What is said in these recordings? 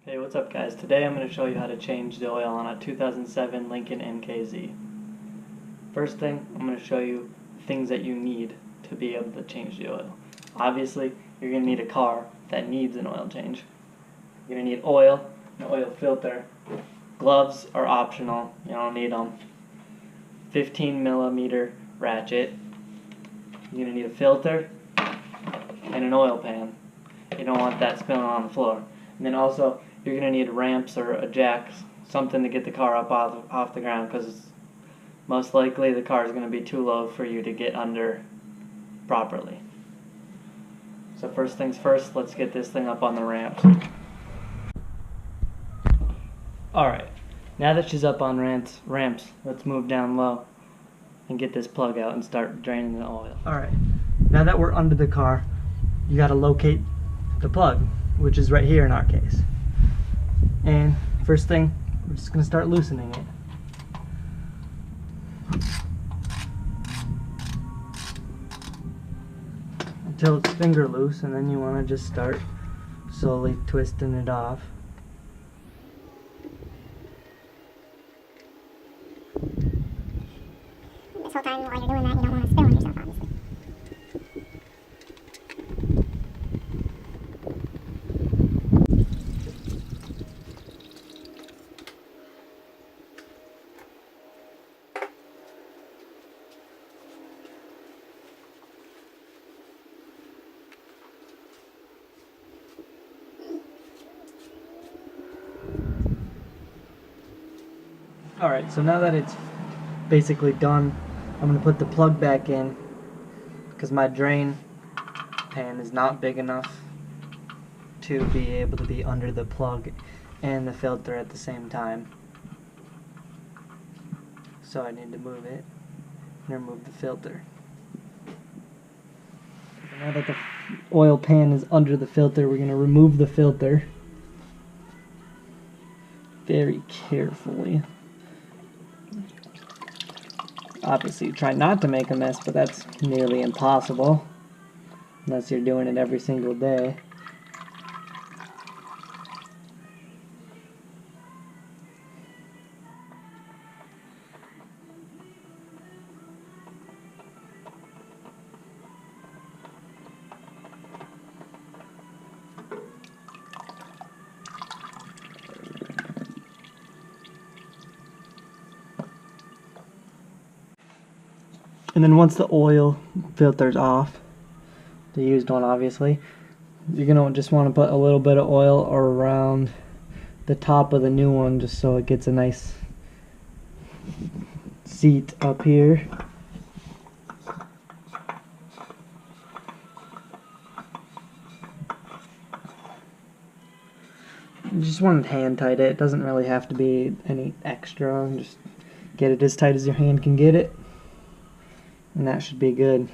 Hey, what's up guys? Today I'm going to show you how to change the oil on a 2007 Lincoln MKZ. First thing, I'm going to show you things that you need to be able to change the oil. Obviously, you're going to need a car that needs an oil change. You're going to need oil, an oil filter. Gloves are optional, you don't need them. 15mm ratchet. You're going to need a filter and an oil pan. You don't want that spilling on the floor. And then also, you're going to need ramps or a jack, something to get the car up off the ground, because most likely the car is going to be too low for you to get under properly. So first things first, let's get this thing up on the ramps. Alright, now that she's up on ramps, let's move down low and get this plug out and start draining the oil. Alright, now that we're under the car, you got to locate the plug, which is right here in our case. And first thing, we're just going to start loosening it. Until it's finger loose, and then you want to just start slowly twisting it off. This whole time while you're doing that, you don't want to spill on yourself, obviously. Alright, so now that it's basically done, I'm going to put the plug back in because my drain pan is not big enough to be able to be under the plug and the filter at the same time. So I need to move it and remove the filter. So now that the oil pan is under the filter, we're going to remove the filter very carefully. Obviously, try not to make a mess, but that's nearly impossible unless you're doing it every single day. And then once the oil filter's off, the used one obviously, you're going to just want to put a little bit of oil around the top of the new one just so it gets a nice seat up here. You just want to hand tight it. It doesn't really have to be any extra. Just get it as tight as your hand can get it. And that should be good.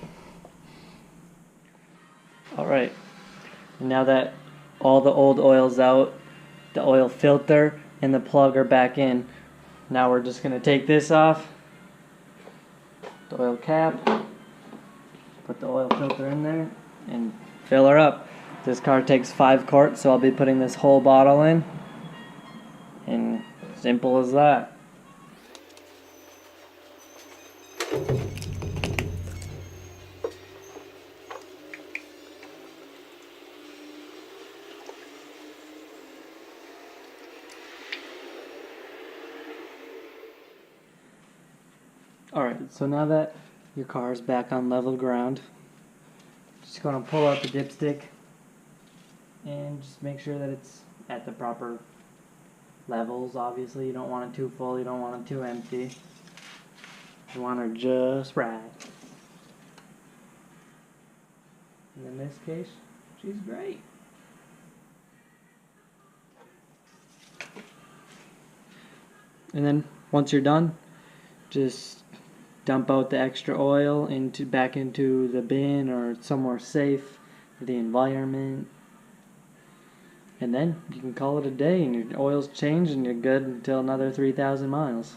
Alright, now that all the old oil's out, the oil filter and the plug are back in, now we're just going to take this off, the oil cap, put the oil filter in there, and fill her up. This car takes 5 quarts, so I'll be putting this whole bottle in, and simple as that. Alright, so now that your car is back on level ground, just going to pull out the dipstick and just make sure that it's at the proper levels. Obviously, you don't want it too full, you don't want it too empty. You want her just right. And in this case, she's great. And then once you're done, just dump out the extra oil back into the bin or somewhere safe for the environment. And then you can call it a day and your oil's changed and you're good until another 3,000 miles.